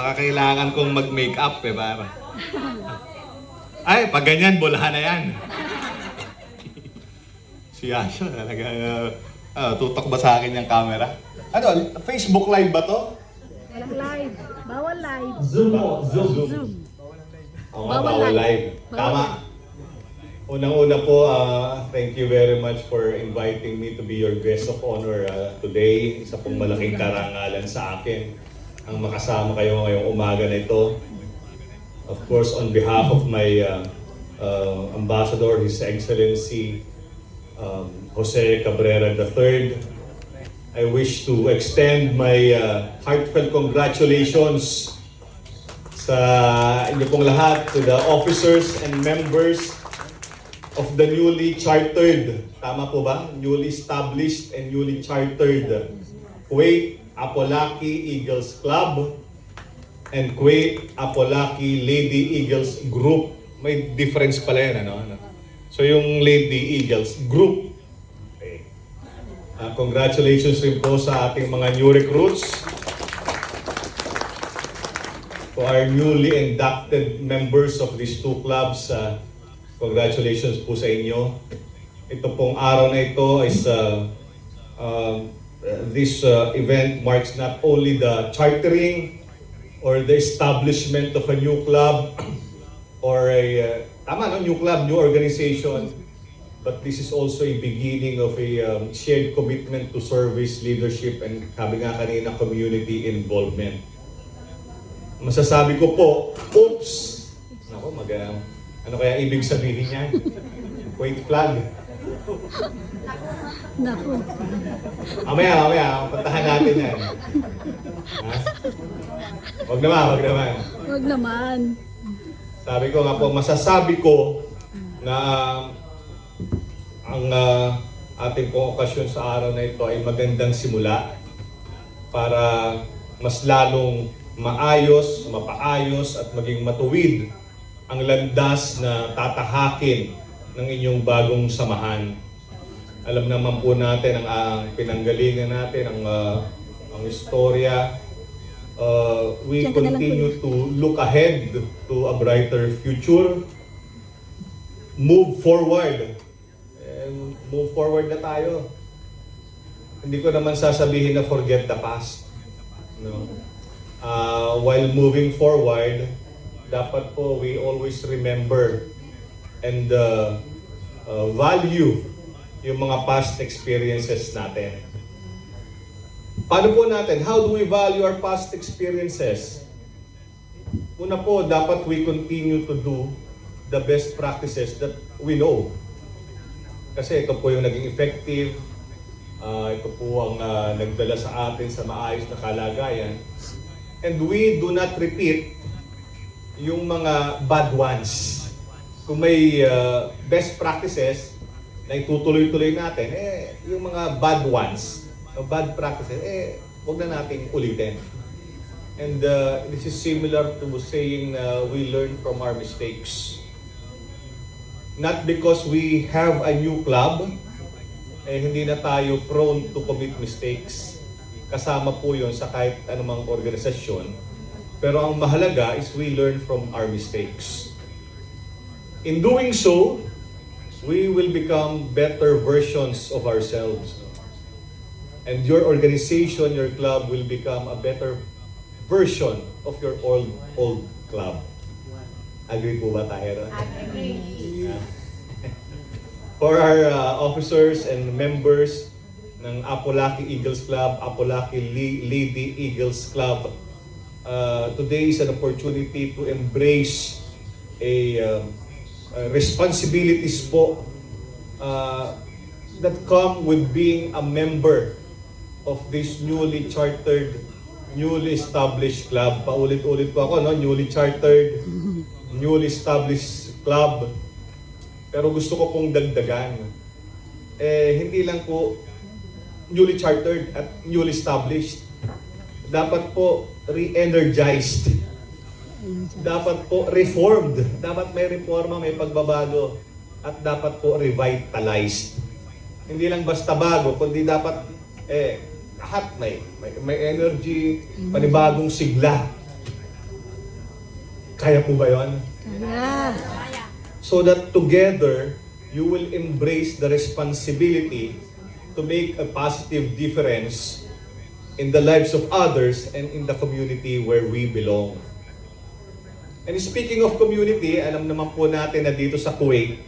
Kailangan kong mag-makeup, eh, para. Ay, pag ganyan, bulahan na yan. Si Asha, talaga, tutok ba sa akin yung camera? Ano, Facebook Live ba to? Walang live. Bawal live. Zoom. Zoom. Oo nga, bawal live. Tama. Unang-una po, thank you very much for inviting me to be your guest of honor today. Isa pong malaking karangalan sa akin ang makasama kayo ngayong umaga na ito. Of course, on behalf of my Ambassador, His Excellency Jose Cabrera III, I wish to extend my heartfelt congratulations sa inyo pong lahat, to the officers and members of the newly chartered, tama po ba? Newly established and newly chartered Kuwait Apolaki Eagles Club and Kuwait Apolaki Lady Eagles Group. May difference pala yan, ano? So yung Lady Eagles Group. Okay. Congratulations rin po sa ating mga new recruits, to our newly inducted members of these two clubs. Congratulations po sa inyo. Ito pong araw na ito is this event marks not only the chartering or the establishment of a new club or a new club, new organization, but this is also a beginning of a shared commitment to service, leadership, and sabi nga kanina, community involvement. Masasabi ko po, oops! Nako, ano kaya ibig sabihin niyan? Kuwait flag. Naku. Mamaya, puntahan natin yan. Ha? Wag naman. Wag naman. Sabi ko nga po, masasabi ko na ang ating pong okasyon sa araw na ito ay magandang simula para mas lalong maayos, mapaayos at maging matuwid ang landas na tatahakin ng inyong bagong samahan. Alam naman po natin ang pinanggalingan natin, ang istorya. We continue to look ahead to a brighter future. Move forward. Move forward na tayo. Hindi ko naman sasabihin na forget the past. No? While moving forward, dapat po we always remember and value yung mga past experiences natin. Paano po natin? How do we value our past experiences? Una po, dapat we continue to do the best practices that we know. Kasi ito po yung naging effective, ito po ang nagdala sa atin sa maayos na kalagayan. And we do not repeat yung mga bad ones. Kung may best practices na itutuloy-tuloy natin, yung mga bad ones, bad practices, huwag na nating ulitin. And this is similar to saying we learn from our mistakes. Not because we have a new club, hindi na tayo prone to commit mistakes. Kasama po yun sa kahit anumang organisasyon. Pero ang mahalaga is we learn from our mistakes. In doing so, we will become better versions of ourselves. And your organization, your club will become a better version of your old club. Agree po ba tayo? Agree. Yeah. For our officers and members ng Apolaki Eagles Club, Apolaki Lady Eagles Club, today is an opportunity to embrace responsibilities po that come with being a member of this newly chartered, newly established club. Paulit-ulit po ako, no? Newly chartered, newly established club. Pero gusto ko pong dagdagan. Hindi lang po newly chartered at newly established. Dapat po re-energized. Dapat po reformed. Dapat may reforma, may pagbabago. At dapat po revitalized. Hindi lang basta bago, kundi dapat lahat may energy, panibagong sigla. Kaya po ba yun? Kaya. So that together, you will embrace the responsibility to make a positive difference in the lives of others and in the community where we belong. And speaking of community, alam naman po natin na dito sa Kuwait,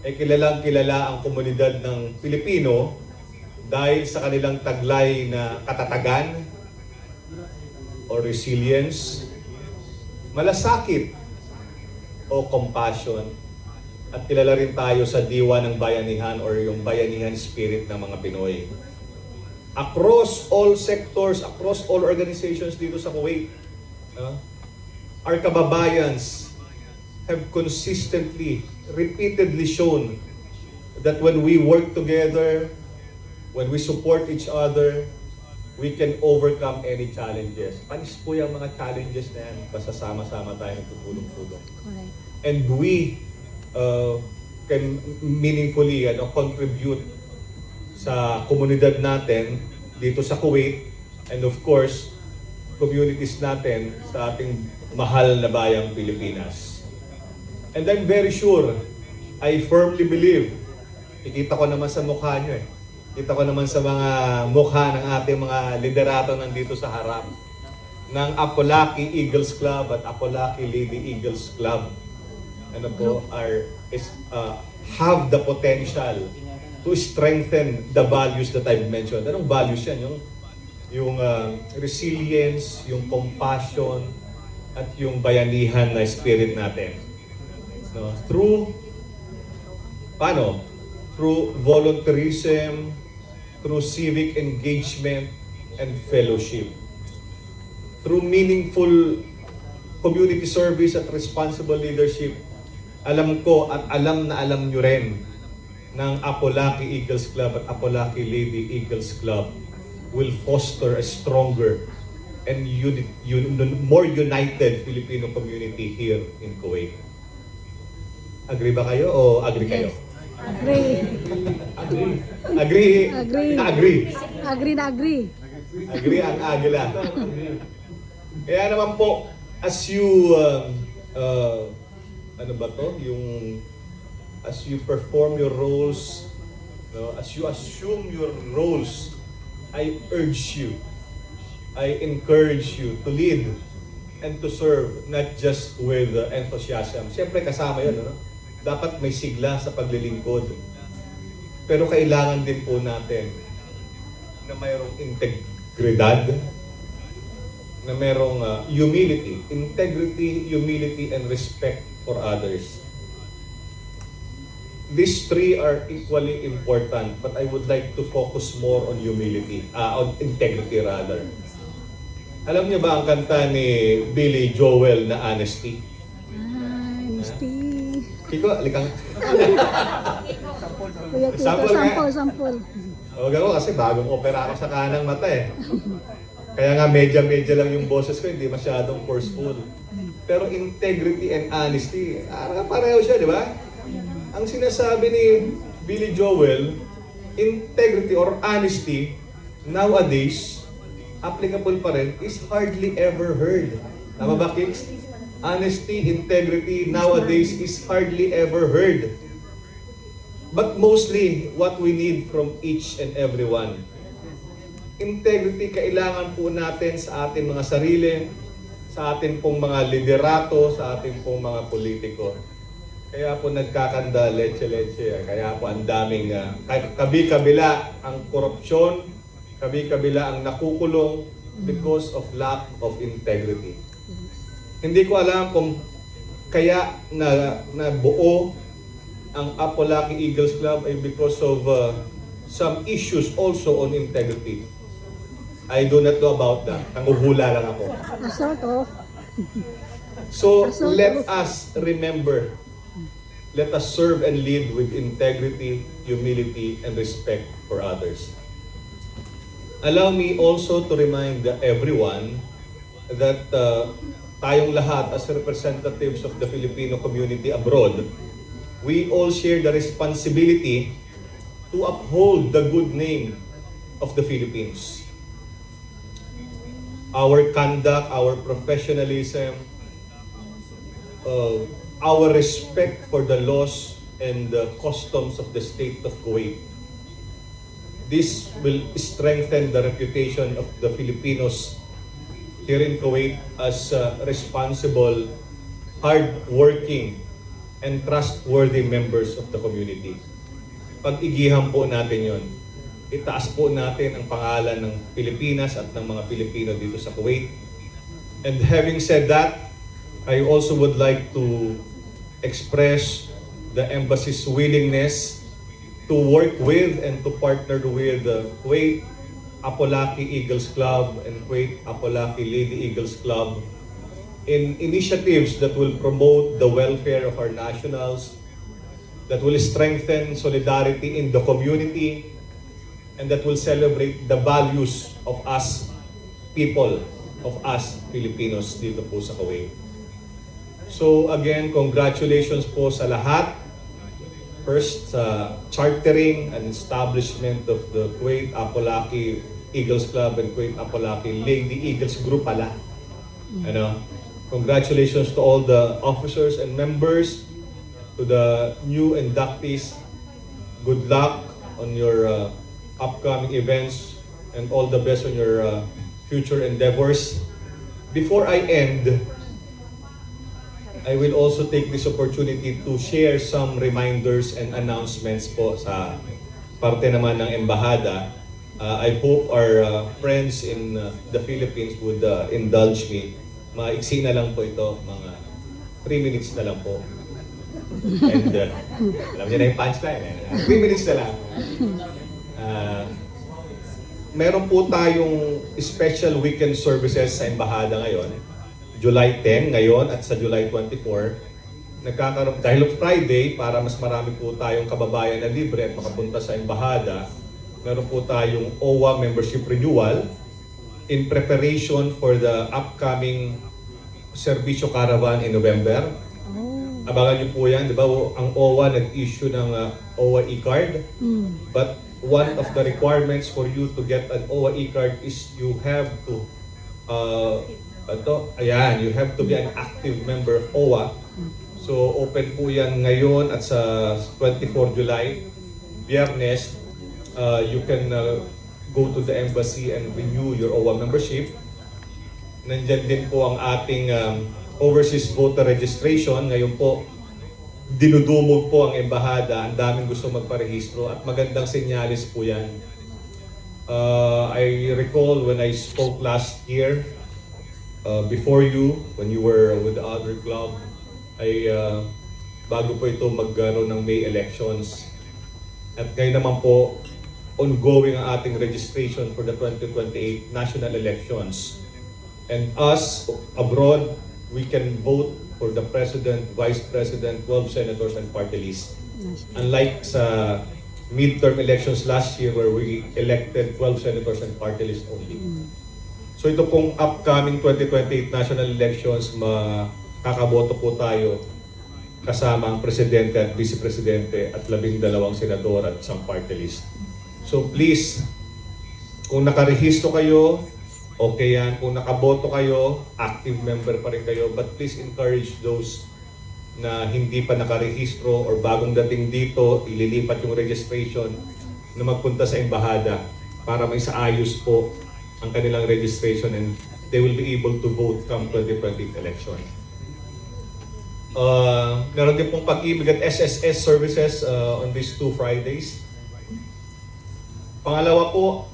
ay kilalang kilala ang komunidad ng Pilipino dahil sa kanilang taglay na katatagan o resilience, malasakit o compassion, at kilala rin tayo sa diwa ng bayanihan or yung bayanihan spirit ng mga Pinoy. Across all sectors, across all organizations dito sa Kuwait, our kababayans have consistently, repeatedly shown that when we work together, when we support each other, we can overcome any challenges. Panis po yung mga challenges na yan, basta sama-sama tayo nagtutulong-tulong. Correct. And we can meaningfully contribute sa komunidad natin dito sa Kuwait, and of course, communities natin sa ating mahal na bayang Pilipinas. And I'm very sure, I firmly believe, ikita ko naman sa mukha nyo kita ko naman sa mga mukha ng ating mga liderato nandito sa harap ng Apolaki Eagles Club at Apolaki Lady Eagles Club. Ano po, have the potential to strengthen the values that I've mentioned. Anong values yan? Yung resilience, yung compassion, at yung bayanihan na spirit natin. No? Through volunteerism, through civic engagement and fellowship. Through meaningful community service at responsible leadership, alam ko at alam na alam nyo rin ng Apolaki Eagles Club at Apolaki Lady Eagles Club will foster a stronger and more united Filipino community here in Kuwait. Agree ba kayo o agree kayo? Agree. Agree. Agree. Agree. Na agree. Agree na agree. Agree ang agila. Kaya naman po, as you as you perform your roles, as you assume your roles, I urge you, I encourage you to lead and to serve, not just with enthusiasm. Siyempre kasama yun, dapat may sigla sa paglilingkod. Pero kailangan din po natin na mayroong integridad, na mayroong humility, integrity, humility, and respect for others. These three are equally important, but I would like to focus more on humility, on integrity rather. Alam niyo ba ang kanta ni Billy Joel na Honesty? Honesty. Kiko, alikang. Kuya Kiko, Sample nga. sample. O gano'n kasi bagong opera ako sa kanang mata eh. Kaya nga medya-medya lang yung boses ko, hindi masyadong forceful. Pero integrity and honesty, pareho siya, di ba? Ang sinasabi ni Billy Joel, integrity or honesty, nowadays, applicable pa rin, is hardly ever heard. Tama ba, Kicks? Honesty, integrity, nowadays, is hardly ever heard. But mostly, what we need from each and everyone. Integrity, kailangan po natin sa ating mga sarili, sa ating pong mga liderato, sa ating pong mga politiko. Kaya po nagkakanda, leche-leche. Kaya po ang daming, kabi-kabila ang korupsyon, kabi-kabila ang nakukulong because of lack of integrity. Hindi ko alam kung kaya nabuo ang Apolaki Eagles Club ay because of some issues also on integrity. I do not know about that. Nanguhula lang ako. Sort of. So, let us remember, let us serve and lead with integrity, humility, and respect for others. Allow me also to remind everyone that tayong lahat as representatives of the Filipino community abroad, we all share the responsibility to uphold the good name of the Philippines. Our conduct, our professionalism, our respect for the laws and the customs of the state of Kuwait. This will strengthen the reputation of the Filipinos here in Kuwait as responsible, hard-working, and trustworthy members of the community. Pag-igihan po natin yon. Itaas po natin ang pangalan ng Pilipinas at ng mga Pilipino dito sa Kuwait. And having said that, I also would like to express the embassy's willingness to work with and to partner with the Kuwait Apolaki Eagles Club and Kuwait Apolaki Lady Eagles Club in initiatives that will promote the welfare of our nationals, that will strengthen solidarity in the community, and that will celebrate the values of us people, of us Filipinos dito po sa Kuwait. So again, congratulations po sa lahat. First, sa chartering and establishment of the Kuwait Apolaki Eagles Club and Kuwait Apolaki Lady Eagles Group pala. Ano? Congratulations to all the officers and members, to the new inductees. Good luck on your upcoming events and all the best on your future endeavors. Before I end, I will also take this opportunity to share some reminders and announcements po sa parte naman ng Embahada. I hope our friends in the Philippines would indulge me. Maiksi na lang po ito, mga 3 minutes na lang po. And alam niyo na yung punchline, 3 minutes na lang. Meron po tayong special weekend services sa Embahada ngayon. July 10 ngayon at sa July 24. Nagkakaroon, dahil Friday, para mas marami po tayong kababayan na libre at makapunta sa Embahada, meron po tayong OWA membership renewal in preparation for the upcoming Servicio Caravan in November. Abangan niyo po yan, di ba? Ang OWA nag-issue ng OWA e-card. But one of the requirements for you to get an OWA e-card is you have to you have to be an active member of OWA. So open po yan ngayon at sa 24 July, Biyernes, you can go to the embassy and renew your OWA membership. Nandyan din po ang ating overseas voter registration. Ngayon po, dinudumog po ang Embahada. Ang daming gusto magparehistro at magandang senyalis po yan. I recall when I spoke last year, before you, when you were with the other club, bago po ito magkaroon ng May elections. At ngayon naman po, ongoing ang ating registration for the 2028 national elections. And us, abroad, we can vote for the President, Vice President, 12 Senators, and party list. Unlike sa midterm elections last year where we elected 12 Senators and party list only. So ito pong upcoming 2028 national elections, makakaboto po tayo kasama ang Presidente at Vice Presidente at 12 senador at isang party list. So please, kung nakarehistro kayo, okay yan. Kung nakaboto kayo, active member pa rin kayo. But please encourage those na hindi pa nakarehistro or bagong dating dito, ililipat yung registration na magpunta sa Embahada para may saayos po ang kanilang registration and they will be able to vote come 2020 election. Meron din pong pag-ibig at SSS services on these 2 Fridays. Pangalawa po,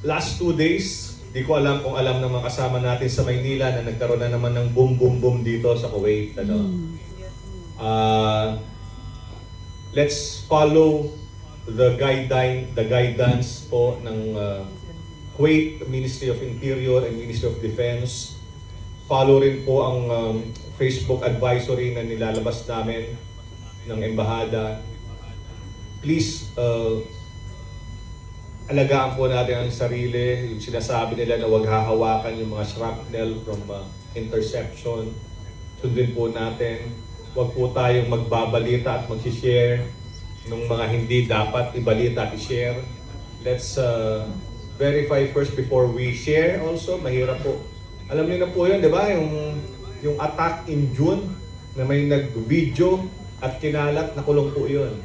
last 2 days, di ko alam kung alam ng mga kasama natin sa Maynila na nagkaroon na naman ng boom boom boom dito sa Kuwait. Let's follow the guidance po ng Kuwait Ministry of Interior and Ministry of Defense. Follow rin po ang Facebook advisory na nilalabas namin ng Embahada. Please, alagaan po natin ang sarili. Yung sinasabi nila na huwag hahawakan yung mga shrapnel from interception. Sundin po natin. Huwag po tayong magbabalita at mag-share ng mga hindi dapat ibalita at i-share. Let's verify first before we share also. Mahirap po. Alam niyo na po yun, di ba? Yung attack in June na may nag-video at kinalat, nakulong po yun.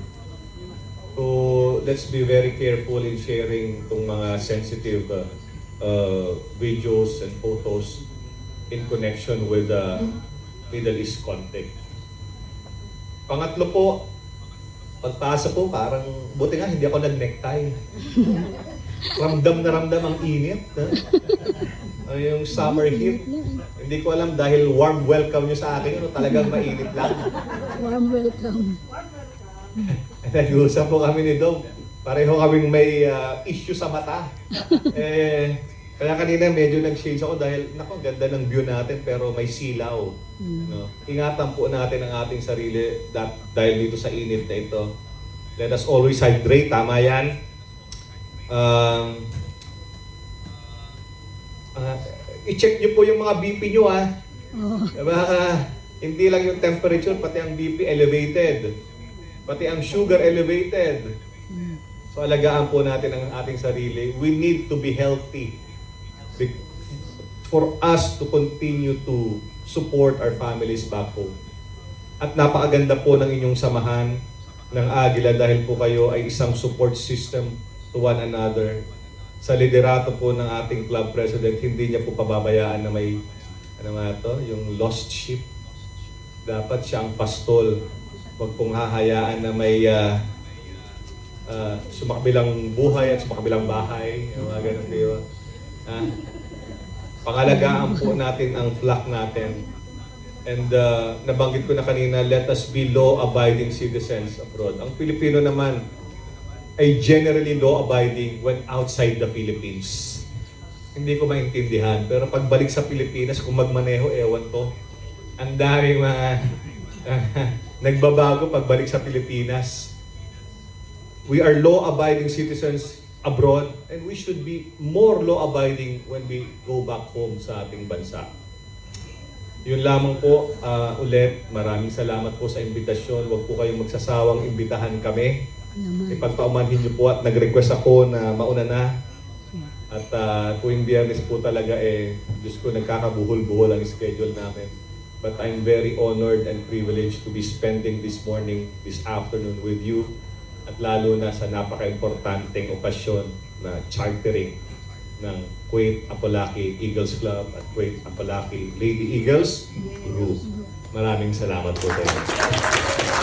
So, let's be very careful in sharing itong mga sensitive videos and photos in connection with the Middle East conflict. Pangatlo po, pagpasa po, parang, buti nga hindi ako nag-necktie. Ramdam na ramdam ang init. Yung summer heat. Hindi ko alam dahil warm welcome nyo sa akin, talagang mainit lang. Warm welcome. Nag-uusap po kami ni Dom. Pareho kaming may issue sa mata. Kaya kanina medyo nag-shades ako dahil, naku, ganda ng view natin pero may silaw. No? Ingatan po natin ang ating sarili dahil dito sa init na ito. Let us always hydrate, tama yan. I-check nyo po yung mga BP nyo ha. Oh. Hindi lang yung temperature, pati ang BP elevated. Pati ang sugar elevated. So alagaan po natin ang ating sarili. We need to be healthy for us to continue to support our families back home. At napakaganda po ng inyong samahan ng Agila dahil po kayo ay isang support system to one another. Sa liderato po ng ating club president, hindi niya po pababayaan na may yung lost sheep. Dapat siya ang pastol. Huwag pong hahayaan na may sumakabilang buhay at sumakabilang bahay. Yung mga ganun, di ba? Pangalagaan po natin ang flock natin. And nabanggit ko na kanina, let us be law-abiding citizens abroad. Ang Pilipino naman ay generally law-abiding when outside the Philippines. Hindi ko maintindihan. Pero pagbalik sa Pilipinas, kung magmaneho, ewan ko. Ang daming mga nagbabago pagbalik sa Pilipinas. We are law-abiding citizens abroad and we should be more law-abiding when we go back home sa ating bansa. Yun lamang po, ulit, maraming salamat po sa imbitasyon. Huwag po kayong magsasawang imbitahan kami. Ipagpaumanhin niyo po at nag-request ako na mauna na. At tuwing Biyernes po talaga Diyos ko, nagkakabuhol-buhol ang schedule namin. But I'm very honored and privileged to be spending this morning, this afternoon with you. At lalo na sa napaka-importanteng okasyon na chartering ng Kuwait Apolaki Eagles Club at Kuwait Apolaki Lady Eagles Group. Maraming salamat po sa inyo.